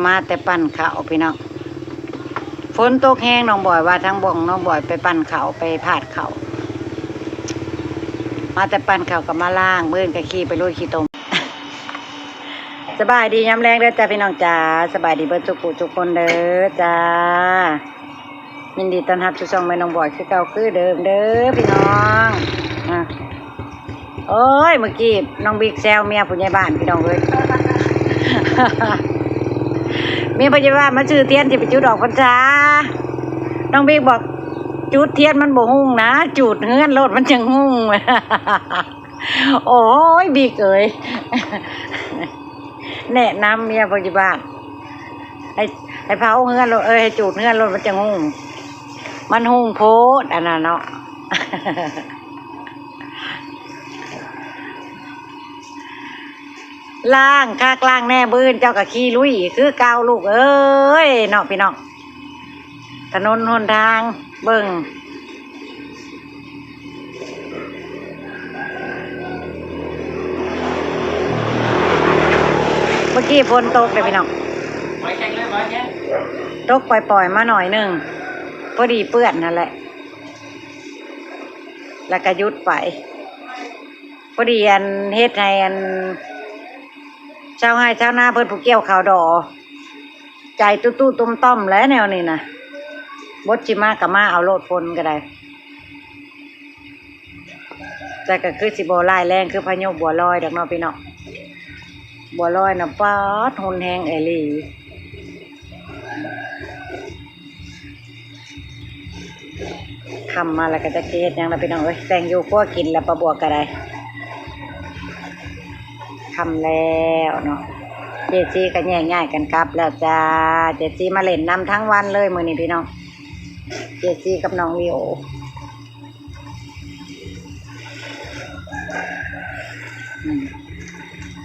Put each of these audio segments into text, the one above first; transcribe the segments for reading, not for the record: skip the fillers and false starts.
มาแต่ปั่นเขาพี่น้องฝนตกแห้งน้องบอยว่าทั้งบ่งน้องบอยไปปั่นเขาไปพาดเขามาแต่ปั่นเขากับมาล่างเมื่อนกับขี่ไปลุยขี่ตม สบายดีย้ำแรงเด้อจ้าพี่น้องจ้าสบายดีเบิดทุกคนเด้อจ้ายินดีต้อนรับสู่ช่องแม่น้องบอยคือเก่าคือเดิมเด้อพี่น้องโอ้ยเมื่อกี้น้องบิ๊กแซวเมียผู้ใหญ่บ้านพี่น้องเลย เมียผู้ใหญ่บ้านมาซื้อเทียนที่ไปจุดดอกพรรษาน้องบิ๊กบอกจุดเทียนมันบ่หุ่งนะจุดเฮือนรถมันจังหุ่ง โอ้ยบิ๊กเอ้ย แนะนำเมียผู้ใหญ่บ้านให้เผาเฮือนรถให้จุดเฮือนรถมันจังหุ่งมันหุ่งโพดอันนั้นเนาะ ล่างคากล่างแน่บื้นเจ้ากับขี้ลุยคือเกาลูกเอ้ยเนาะพี่น้องถนนหนทางเบิ่งเมื่อกี้ฝนตกเลยพี่น้องตกปล่อยๆมาหน่อยหนึ่งพอดีเปื้อนนั่นแหละแล้วก็ยุดไปพอดีอันเฮ็ดให้อันชาวไร่ชาวนาเพิ่นผู้เกี่ยวข้าวดอใจตู้ตุ้มต้อมแล้วแนวนี้นะบดจิมากับมาเอาโลดฝนก็ได้แต่ก็คือสิบ่ร้ายแรงคือพายุบัวลอยดอกเนาะพี่น้องบัวลอยน่ะป๊าดหุนแฮงเอหลีทำมาแล้วก็จะเฮ็ดหยังล่ะพี่น้องเอ้ยแต่งอยู่ครัวกินแล้วปลาบัวก็ได้ทำแล้วเนาะเจซี่ก็แย่ง่ายกันครับแล้วจ้าเจซี่มาเล่นน้ำทั้งวันเลยมื้อนี้พี่น้องเจซี่กับน้องลีโอ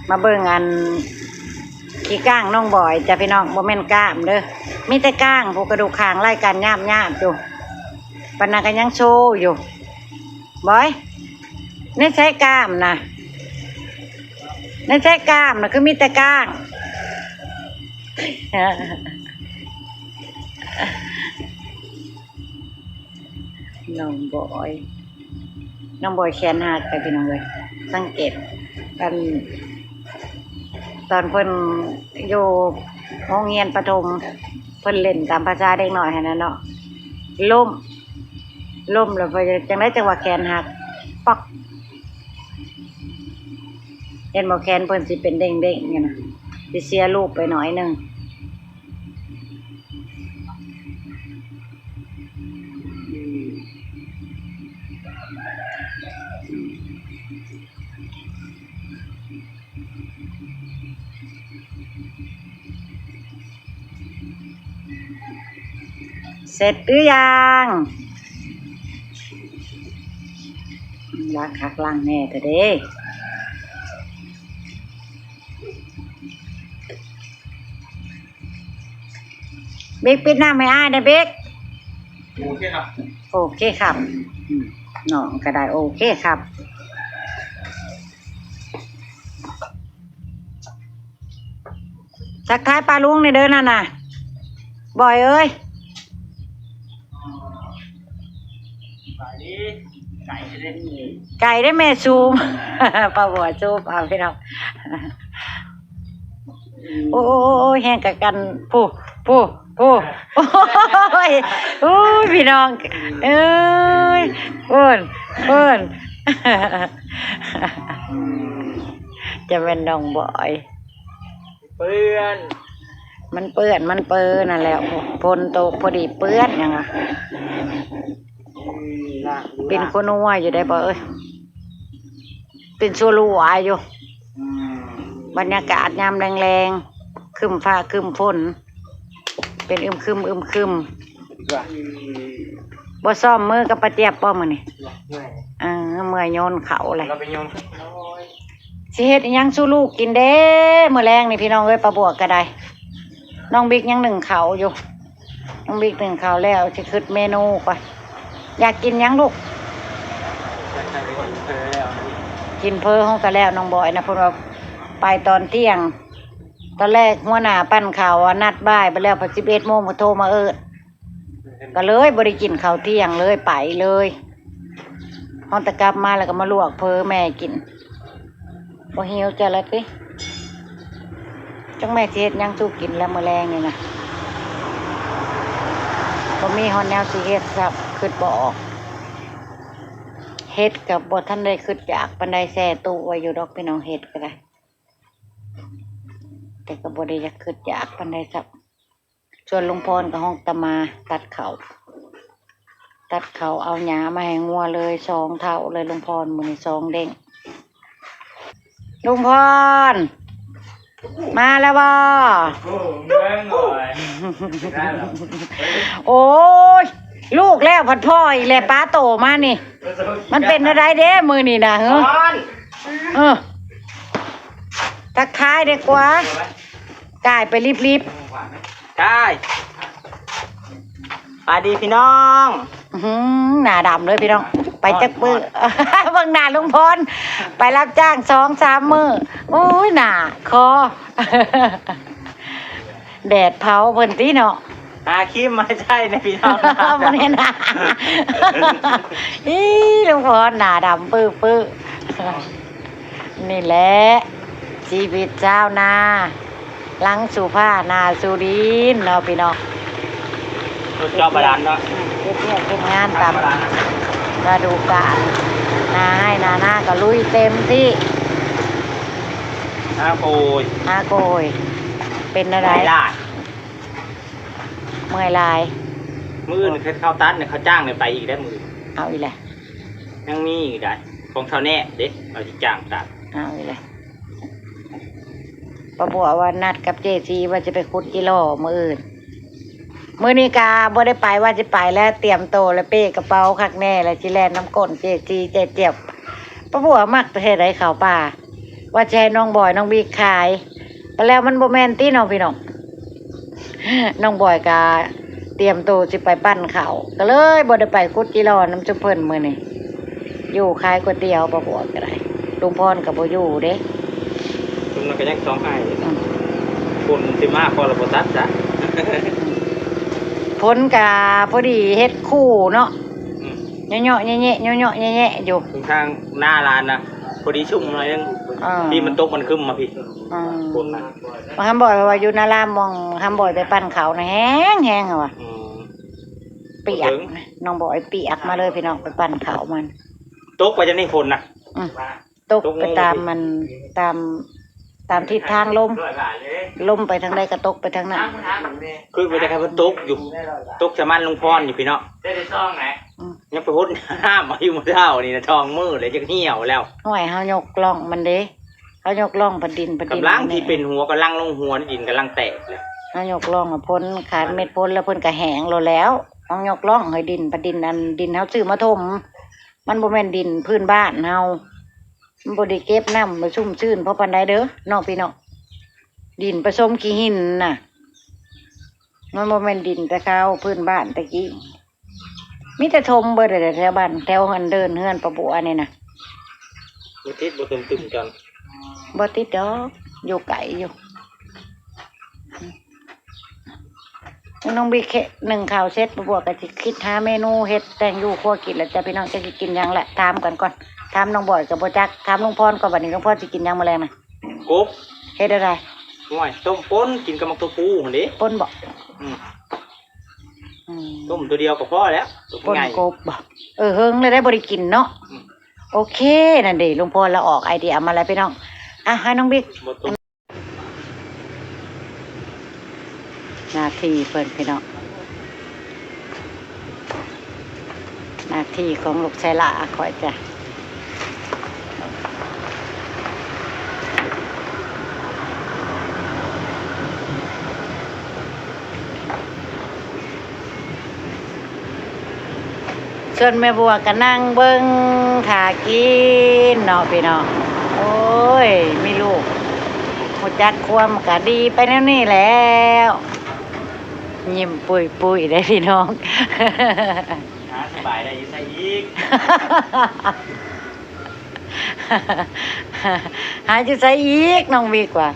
มาเบิ่งอันขี้ก้างน้องบอยจ้าพี่น้องบ่แม่นก้ามเด้อมีแต่ก้างผู้กระดูกคางไล่กันย่ำอยู่ปานนั้นก็ยังโชว์อยู่บอยนี่ใช้ก้ามนะนี่ใช่กล้ามนะคือมีแต่ก้างน้องบอยแขนหักไปพี่น้องเลยสังเกตกันตอนเพิ่นอยู่โรงเรียนประถมเพิ่นเล่นตามภาษาเด็กหน่อยให้นั่นเนาะล้มแล้วไปจังได้จังหวะแขนหักปักเห็นบอกแขนเพิ่นสิเป็นเด้งๆเนี่ยนะสิเสียลูกไปหน่อยหนึ่งเสร็จหรือยังล้างคักล้างแน่เถอะเด้เบกปิดหน้าไม่อ้ายนะเบกโอเคครับโอเคครับน้องก็ได้โอเคครับทักทายปลาลุงในเดินน่ะบ่อยเอ้ยไก่ได้แม่ซูม ปลาบัวซูมเอาพี่น้องโอ้ยแห้งกับกันผู้โอ้ยพี่น้องเอ้ยเอิ้น จะเป็นน้องบ่อยเปื้อนมันเปื้อนนั่นแหละฝนตกพอดีเปื้อนยังอ่ะเป็นคนนัวอยู่ได้บ่เอ้ยเป็นชัวรูวายอยู่บรรยากาศยามแรงๆครึ้มฟ้าครึ้มฝนเป็นอึมครึมบ่ซ่อมมือกับปะเจี๊ยบป้อมื้อนี่เมื่อยโยนเขาเลยสิเฮ็ดอิหยังสู้ลูกกินเด้มื้อแรงนี่พี่น้องเอ้ยปลาบวกก็ได้น้องบิ๊กยังนึ่งข้าวอยู่น้องบิ๊กนึ่งข้าวแล้วสิคิดเมนูก่อนอยากกินหยังลูกกินเพอห้องก็แล้วน้องบอยนะเพิ่นว่าไปตอนเที่ยง ตอนแรกหัวหน้าปั้นข่าวว่านัดบ่ายไปแล้วพอ11 โมงมาโทรมาก็เลยบริกินข้าวเที่ยงเลยไปเลยฮอนตะกลับมาแล้วก็มาลวกเพอแม่กินบ่หิวจะละติจังแม่สิเฮ็ดหยังสู้กินแล้วมื้อแรงนี่นะบ่มีฮอนแนวสิเฮ็ดซับคิดบ่ออกเฮ็ดกับบ่ทันได้คิดอยากปานใดแซ่ตู้ไว้อยู่ดอกพี่น้องเฮ็ดก็ได้แต่ก็บ่ได้อยากคิดอยากปานใดซับส่วนลุงพรกับห้องตะมาตัดเขาเอาหญ้ามาให้งัวเลย2 เท่าเลยลุงพรมื้อนี้2 เด้งลุงพรมาแล้วบ่โอ้ยลูกแล้วพัดพ่ออีแลป้าโตมานี่มันเป็นอะไรเด้มือนี่นะทักทายดีกว่ากายไปรีบกายสวัสดีพี่น้อง หน้าดำเลยพี่น้องไปจักมือเบิ่งหน้าลุงพรไปรับจ้าง2-3 มื้อโอ้ยหน้าคอแดดเผาเพิ่นติเนาะคิมไม่ใช่นะพี่น้องมันเห็นนะอีลุงพรหน้าดำปื้อนี่แหละชีวิตเจ้านาหลังสู่ผ้านาสู่ดินเนาะพี่น้องจอบาดานเนาะเป็นงานตามฤดูกาลนาให้นาหน้าก็ลุยเต็มที่โกยเป็นอะไรเมื่อยลายมืออื่นเคยเข้าตัดเนี่ยเขาจ้างเนี่ยไปอีกได้มือเอาอีกแล้วยังมีอีกได้ของเท่าแน่เด็กเราที่จ้างตัดเอาอีกแล้วป้าบัวว่านัดกับเจซีว่าจะไปขุดกิโลมืออื่นมือนี้กาบ่ได้ไปว่าจะไปแล้วเตรียมโตแล้วเป้กระเป๋าคักแน่แล้วจิแลนน้ำก้นเจซีเจ็บป้าบัวมักประเทศไหนเขาป่าว่าจะให้น้องบอยน้องบีขายไปแล้วมันโบแมนตี้น้องพี่น้องน้องบอยกาเตรียมโตสิไปปั้นเขาก็เลยบ่ได้ไปขุดกิโลน้ำจุ่มเพิ่นมือนี่อยู่ขายก๋วยเตี๋ยวป้าบัวก็ได้ลุงพรกับบ่อยู่เด้ลุงก็ยังซ้อมให้คนสิมาพอระบบตัดจ้ะพ้นกาพอดีเฮ็ดคู่เนาะเนาะแง่ๆเนาะแง่ๆอยู่ทางหน้าร้านนะพอดีชุ่มหน่อยนึงที่มันตกมันขึ้นมาพี่คนนะมาคำบ่อยว่าอยู่นารามมองคำบ่อยไปปั้นเขานะแห้งเหรอเปียกน้องบ่อยเปียกมาเลยพี่น้องไปปั้นเขามันตกไปจะนี่คนนะตกไปตามมันตามทิศทางลมไปทางใดก็ตกไปทางนั้นคือไปแต่แค่ตกอยู่ตกชะมันลุงพรอยู่พี่เนาะได้ช่องไหนยังไปพุทธห้ามมาอยู่มือเท้านี่นะทองมือเลยจะเหี่ยวแล้วห่วยเฮายกล่องมันเด้เฮายกล่องดินกำลังที่เป็นหัวกำลังลงหัวดินกำลังแตกเลยเฮายกล่องพ้นขาดเม็ดพ้นแล้วพ้นกระแหงแล้วต้องยกล่องให้ดินอันดินเฮาซื้อมาถมมันบ่แม่นดินพื้นบ้านเฮามันบ่ได้เก็บน้ำมาชุ่มชื้นเพราะปานใดเด้อน้องพี่น้องดินผสมขี้หินน่ะมันบ่แม่นดินแต่ข้าวพื้นบ้านตะกี้มีแต่ทมเบิดแต่แถวบ้านแถวหันเดินเฮือนปะบัวนี่นะบ่ติดบ่ตึมจังบ่ติดดอกอยู่ไกลอยู่น้องบีแค่1 ข้าวเสร็จปะบัวก็สิคิดหาเมนูเฮ็ดแต่งอยู่ครัวกินแล้วจ้ะพี่น้องจะสิกินหยังแหละถามกันก่อนถามน้องบอยกับบ่จักถามลุงพรก่อนบัดนี้ลุงพรสิกินหยังมื้อแลงน่ะกบเฮ็ดอะไรห่วยต้มป่นกินกับมักตัวปูหั่นเด้ป่นบ่ต้มตัวเดียวก็พอแล้วป่นกบบ่เฮิงเลยได้บ่ได้กินเนาะโอเคนั่นเด้ลุงพรละออกไอเดียมาแล้วพี่น้องให้น้องบิ๊กหน้าที่เพิ่นพี่น้องหน้าที่ของลูกชายละคอยจ้ะส่วนแม่บัวก็นั่งเบิ้งถ่ากินเนาะพี่น้องโอ้ยมีลูกหัวจักความก็ดีไปแล้วนี่แล้วยิ้มปุยได้พี่น้องสบายได้ยิ่งใส่อีกหาจะใส่อีกน้องมีกว่า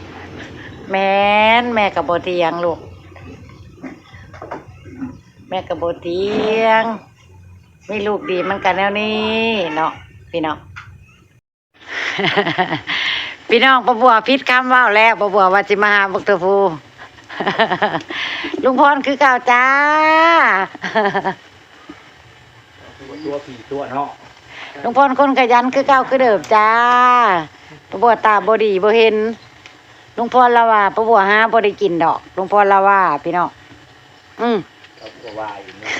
แม่นแม่กับโบเทียงลูกแม่กับโบเทียงมีลูกดีมันกันแล้วนี่เนาะพี่น้อง พี่น้องประบัวพิษคำว่าวแล้วประบัวว่าจิมาหาบักเตอร์ฟู ลุงพรคือเก่าจ้า ตัวผีตัวเนาะ ลุงพรคนขยันคือเก่าคือเดิมจ้าประบัวตาบดีบ่เห็นลุงพรละว่าประบัวหาบ่ได้กินดอกลุงพรละว่าพี่น้องเขาก็ว่าอยู่เนี่ย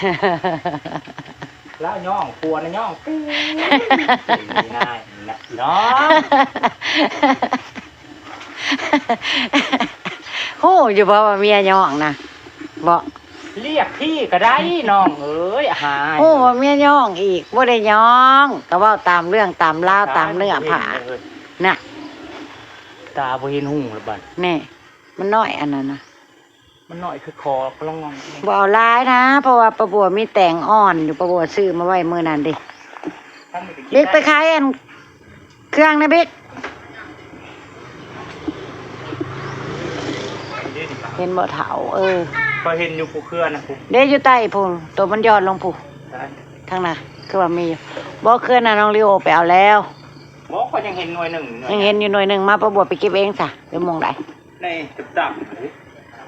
แล้วย่องปวดนะย่องปี๊ง่ายนะเนาะ โหอยู่บ่ว่าเมียย่องนะบ่เรียกพี่ก็ได้น้องเอ้ยหาย โอ้ว่าเมียย่องอีกบ่ได้ย่องก็เว้าตามเรื่องตามราวตามเนื้อผ้าน่ะ ตาบ่เห็นหุ่งหรือบัด แน่มันน้อยอันนั้นนะ มันน้อยคือคอก็ลองงอง บ่เอาหลายนะเพราะว่าประบัวมีแต่งอ่อนอยู่ประบัวซื้อมาไว้มื้อนั้นดิบิ๊กไปขายอันเครื่องนะบิ๊กเห็นบ่เฒ่าก็เห็นอยู่ผู้เคลื่อนนะผู้ เด้อยู่ใต้พุ่นตัวมันยอดลงพุ่นทางน่ะคือว่ามีอยู่บ่เคลื่อนน่ะน้องลิโอไปเอาแล้วบ่ก็ยังเห็นหน่วยหนึ่ง ยังเห็นอยู่หน่วยหนึงมาประบัวไปเก็บเองซะเดี๋ยวมองได้ ในตับ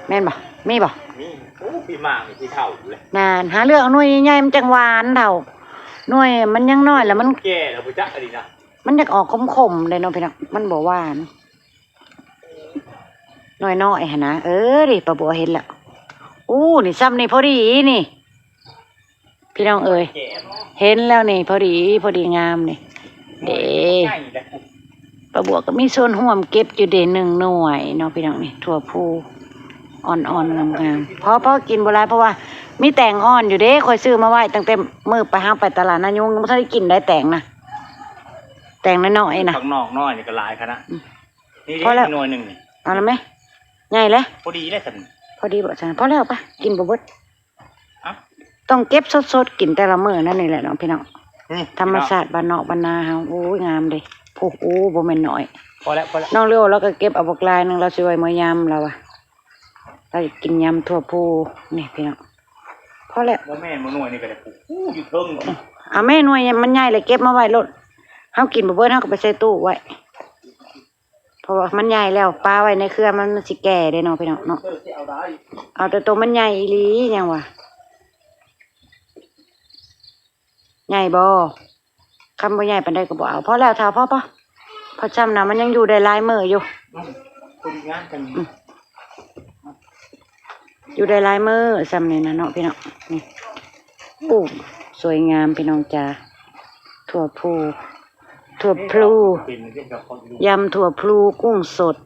แม่นบ่มีบ่ นี่โอ้พี่มากพี่เฒ่าเลย นานหาเรื่องเอาหน่วยใหญ่ๆมันจังหวานเฒ่าหน่วยมันยังน้อยแล้วมัน แก่แล้วบ่จักอันนี้นะ มันอยากออกขมๆเลยเนาะพี่น้องมันบ่หวานน้อยๆหั่นนะดิป้าบัวเห็นแล้วอู้นี่ซ้ำนี่พอดีนี่พี่น้องเอ้ยเห็นแล้วนี่พอดีงามนี่เด้ป้าบัวก็มีส่วนห่วมเก็บอยู่เด้1 หน่วยเนาะพี่น้องนี่ถั่วพูอ่อนๆงามๆพอกินบ่หลายเพราะว่ามีแตงอ่อนอยู่เด้ค่อยซื้อมาไว้ตั้งแต่มื้อไปหาไปตลาดนายุงบ่ทันได้กินได้แตงนะแตงน้อยๆนะ ข้างนอกน้อยนี่ก็หลายคณะนี่ พอแล้ว หน่วยหนึ่งนี่ เอาละไหมใหญ่เลย พอดีเลยสัน พอดีบ่จังพอแล้วปะกินบ่เบิด อ่ะ ต้องเก็บสดๆกินแต่ละมื้อนั่นนี่แหละน้องพี่น้อง นี่ ธรรมชาติบ้านนอกบ้านนาเฮาโอ้ยงามเด้โอ้โหบ่แม่นน้อย พอแล้ว น้องเลี้ยวเราก็เก็บเอาบักลายหนึงเราสิไว้มื้อยำแล้วว่ะเราจะกินยำทั่วผู้นี่พี่น้องพอแล้ว บ่แม่นบ่หน่วยนี่ก็ได้อยู่เทิง เอาแม่หน่วยมันใหญ่เลยเก็บมาไว้รถเฮากินบ่เบิดเฮาก็ไปใส่ตู้ไว้เพราะว่ามันใหญ่แล้วปลาไว้ในเครือมันสิแก่เด้เนาะพี่น้องเนาะเอาแต่ตัวมันใหญ่อีหลียังวะใหญ่บ่คำบ่ใหญ่ปานใดก็บ่เอาพอแล้วเท่าพอพอจำนะมันยังอยู่ได้หลายมื้ออยู่ พอดีงานกัน อยู่ได้หลายมื้อซ้ำนี่นะเนาะพี่น้องนี่อู้สวยงามพี่น้องจ้าถั่วพลูยำถั่วพลูกุ้งสด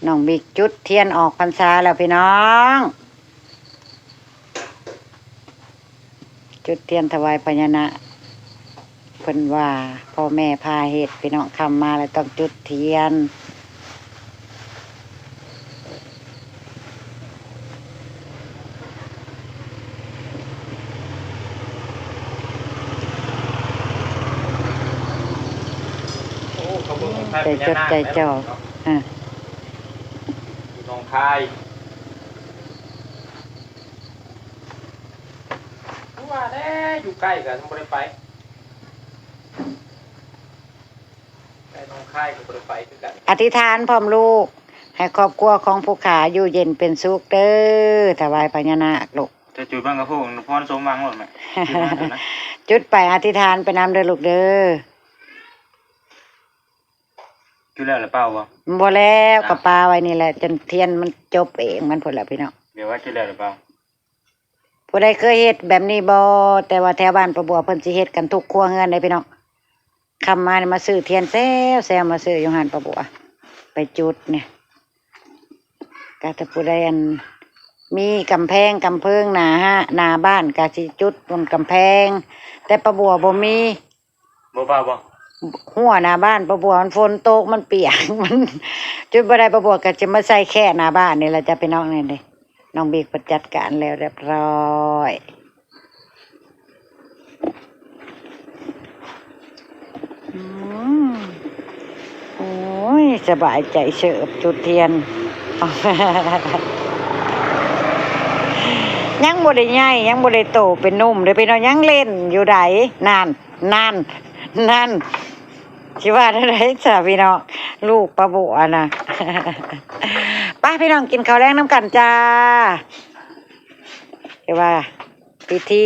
น้องบิ๊กจุดเทียนออกพรรษาแล้วพี่น้องจุดเทียนถวายพญานาคเพิ่นว่าพ่อแม่พาเฮ็ดพี่น้องคำมาแล้วต้องจุดเทียนใจจดใจจ่อน้องคายว่าแน่อยู่ใกล้กันบ่ได้ไปแต่น้องคายก็บ่ได้ไปคือกัน อธิษฐานพร้อมลูกให้ครอบครัวของผู้ขาอยู่เย็นเป็นสุขเด้อถวายพญานาคลูก จะจุดบ้างกับพวกพรสมหวังหมดไหม จุดไปอธิษฐานไปนำเด้อลูกเด้อ จุดแล้วหรือเปล่าวะ บ่แล้วกับปลาไว้นี่แหละจนเทียนมันจบเองมันพุ่นแหละพี่น้อง เดี๋ยวว่าจุดแล้วหรือเปล่า ผู้ใดเคยเฮ็ดแบบนี้บ่แต่ว่าแถวบ้านประบัวเพิ่นสิเฮ็ดกันทุกครัวเฮือนเลยพี่น้องคำมานี่มาซื้อเทียนแซวมาซื้ออยู่หันประบัวไปจุดเนี่ยก็ถ้าผู้ใดอันมีกำแพงกำเพิงหน้าบ้านก็สิจุดบนกำแพงแต่ประบัวบ่มี บ่เปล่าบ่ หัวหน้าบ้านประบัวมันฝนตกมันเปียก มันจุดบ่ได้ประบัวก็จะมาใส่แค่หน้าบ้านนี่แหละจะไปน้องนี่เด้น้องบิ๊กประจัดการแล้วเรียบร้อย สบายใจเฉิบจุดเทียน ยังบ่ได้ใหญ่ยังบ่ได้โตเป็นหนุ่มเลยพี่น้องยังเล่นอยู่ไดนานนั่นสิว่าได้ไรจ้ะพี่น้องลูกปลาบัวน่ะ ป้าพี่น้องกินข้าวแรงน้ำกันจ้าเรียกว่าพิธี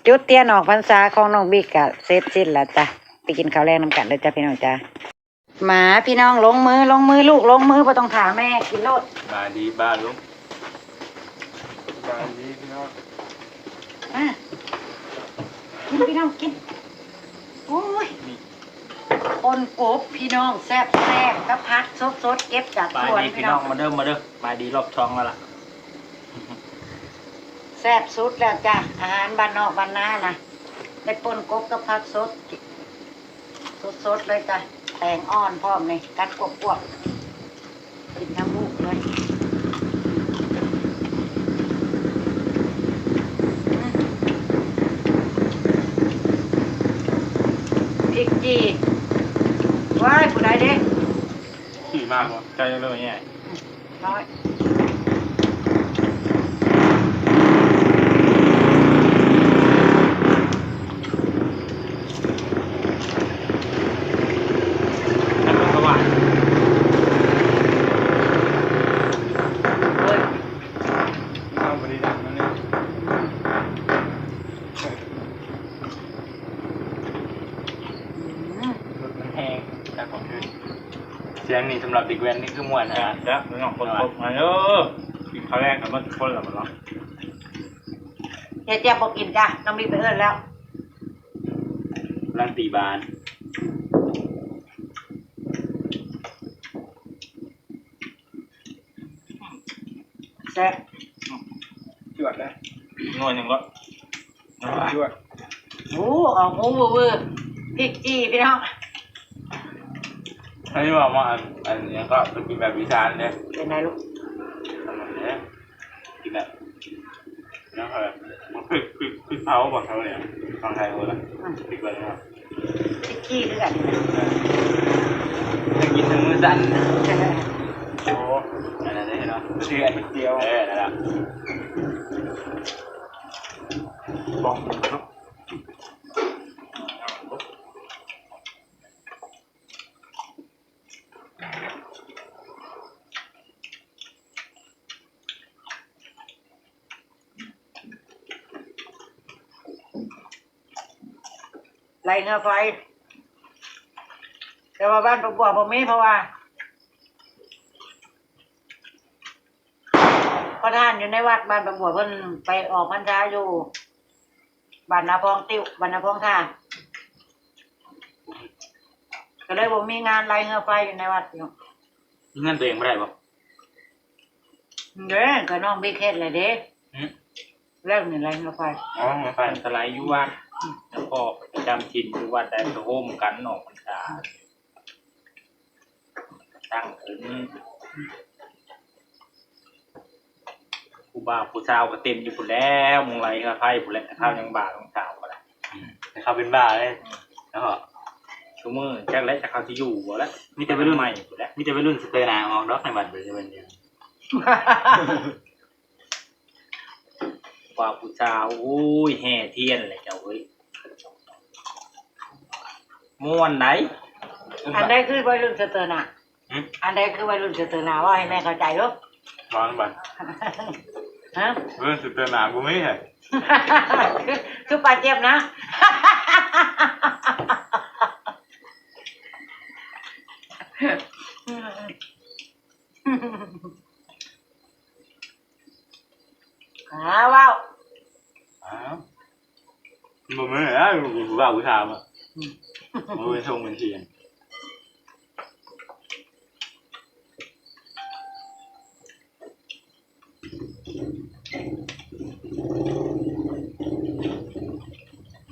จุดเทียนออกพรรษาของน้องบิ๊กอะเสร็จสิ้นแล้วจ้ะไปกินข้าวแรงน้ำกันเลยจ้ะพี่น้องจ้าหมาพี่น้องลงมือลูกลงมือบ่ต้องถามแม่กินโลด มาดีบ้านลุง บายดีพี่น้อง มากินพี่น้องกินโอ้ยคนกบพี่น้องแซ่บก็พักสดเก็บจาก มา สวน ดี พี่ พี่ น้ น้ อ อง งมาเด้อมาดีรอบช่องแล้วล่ะ แซ่บสุดแล้วจ้ะอาหารบ้านนอกบ้านนานะได้ปนกบกับผักสดเลยจ้ะแตงอ่อนพร้อมเลยกัดกวบๆกินทั้งลูกเลยพริกจีว้ายผู้ใดเด้ ขี่มากวะใจเลยเนี่ย น้อย แล้วก็หวาน เฮ้ย ข้าวบริดักนั่นเนี่ย รถมันแห้งจากของคืนเสียงนี่สำหรับเด็กแว้นนี่คือม่วนนะ จ้ะพี่น้องคนพบมาเด้อกินข้าวแรกกับมันคนละมันเนาะ เจ๊บอกกินจ้ะน้องมีไปเอิ้นแล้ว ร้านตีบาน แซ่บ จวดเลยหน่วยหนึ่งก็จวด หมูออกหมูเวอร์พริกจี้พี่น้อง อันนี้ว่ามาอันนี้ก็เป็นกินแบบวิชาเนี่ย เป็นไงลูก ทำแบบนี้กินแบบนั่นคือมันคือเผาบอกเขาเนี่ยฟังไทยหมดแล้วติดไปแล้ว พริกจี้ด้วยกัน จะกินทั้งมื้อสั่นโอ้นั่นแหละได้เนาะชื่ออันเดียวนั่นแหละ บอกเนาะ ไล่เงาไฟแต่ว่าบ้านผมบอกผมไม่เพราะว่าพระท่านอยู่ในวัดบ้านประบวเพิ่นไปออกพรรษาอยู่บ้านนาพองติ้วบ้านนาพองท่าก็เลยผมมีงานไล่เงาไฟอยู่ในวัดอยู่ เงินตัวเองไม่ได้ปะ เด้อก็น้องบิ๊กเฮ็ดเลยเด้เรื่องนี่ไล่เงาไฟ อ๋อไม่ไป สไลด์อยู่วัดแล้วก็ประจำถิ่นอยู่วัดแต่ตะโฮมกันหนอกพรรษาตั้งถึงผู้บ่าวผู้สาวก็เต็มอยู่พุ่นแล้วมงไรก็ไพ่พุ่นแล้วข้าวยังบ่าวต้องสาวก็ได้ เขาเป็นบ้าเลยแล้วก็ ชั่วโมงแจ็คและจะเขาที่อยู่บ่แล้ว มีแต่วัยรุ่น ใหม่พุ่นแล้ว มีแต่วัยรุ่นสเตอร์นาออกดอกในบัตรเลยเป็นยัง บ่าวผู้สาวโอ้ยแห่เทียนเลยเจ้าเอ้ยม่วนไหน อันใดคือวัยรุ่นสเตอร์นาอันใดคือวัยรุ่นสเตอร์นาว่าให้แม่เข้าใจลูก ร้อนบัตร ฮะ วัยรุ่นสเตอร์นากูไม่ใช่ คือปลาเจ็บนะ ว้าว อ้าวมึงไม่ได้กูบ้ากูทำอ่ะมึงเป็นทรงเป็นเทียน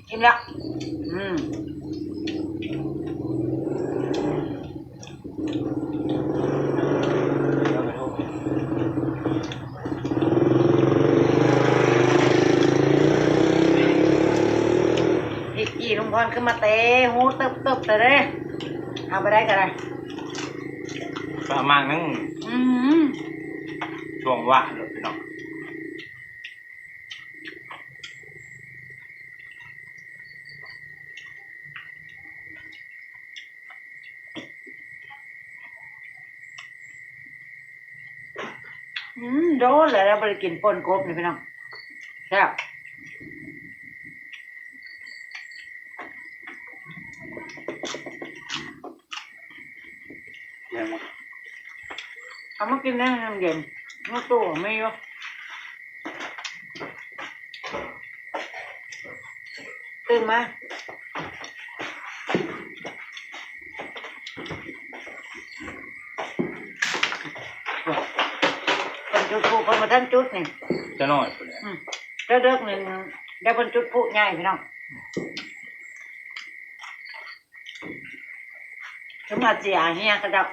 กินแล้วพี่กี่ลุงพรขึ้นมาเตะหูตึบแต่เด้เอาไปได้กันเลย ประมาณนึง อืม ช่วงว่างเลยพี่น้อง โดนแล้วเราไปกินป่นกบนี่พี่น้องแซ่บ ยังไง เอามากินได้น้ำเย็นน้ำตู้ไม่เยอะตื่นมาคนจุดผู้คนมาท่านจุดนี่ จะน้อยไปเลย เลิกหนึ่งได้บนจุดผู้ใหญ่พี่น้องสมบัติเสียเฮียกระดับ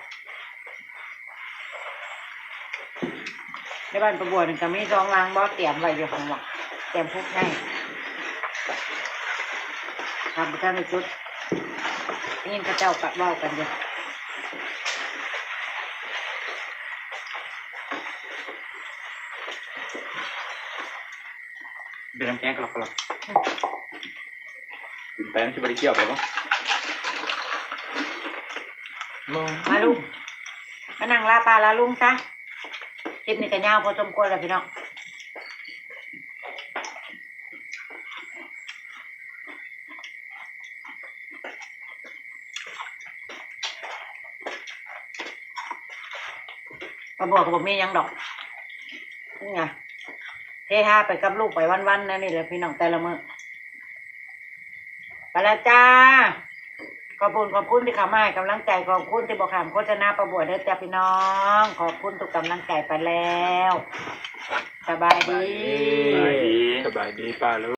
ในบ้านประบวชก็มี2ล้างบ่อเตรียมไว้อยู่ของว่าเตรียมพุกให้ทำไปท่านในจุดนี่พระเจ้ากัดเล่ากันอยู่ เป็นน้ำแข็งกลับกินแป้งที่บริเกี่ยวไปปะ มาลุงมานั่งลาปลาลาลุงซะคลิปนี้ก็ยาวพอสมควรแล้วพี่น้องกระบอกกระบอกมียังดอกนี่ไงเฮฮาไปกับลูกไปวันๆนั่นนี่แหละพี่น้องแต่ละมื้อไปแล้วจ้าขอบคุณที่เข้ามาให้กำลังใจขอบคุณที่บอกขามโฆษณาประบวชเด้อจ้าพี่น้องขอบคุณทุกกำลังใจไปแล้วสบายดี สบายดีป้าลูก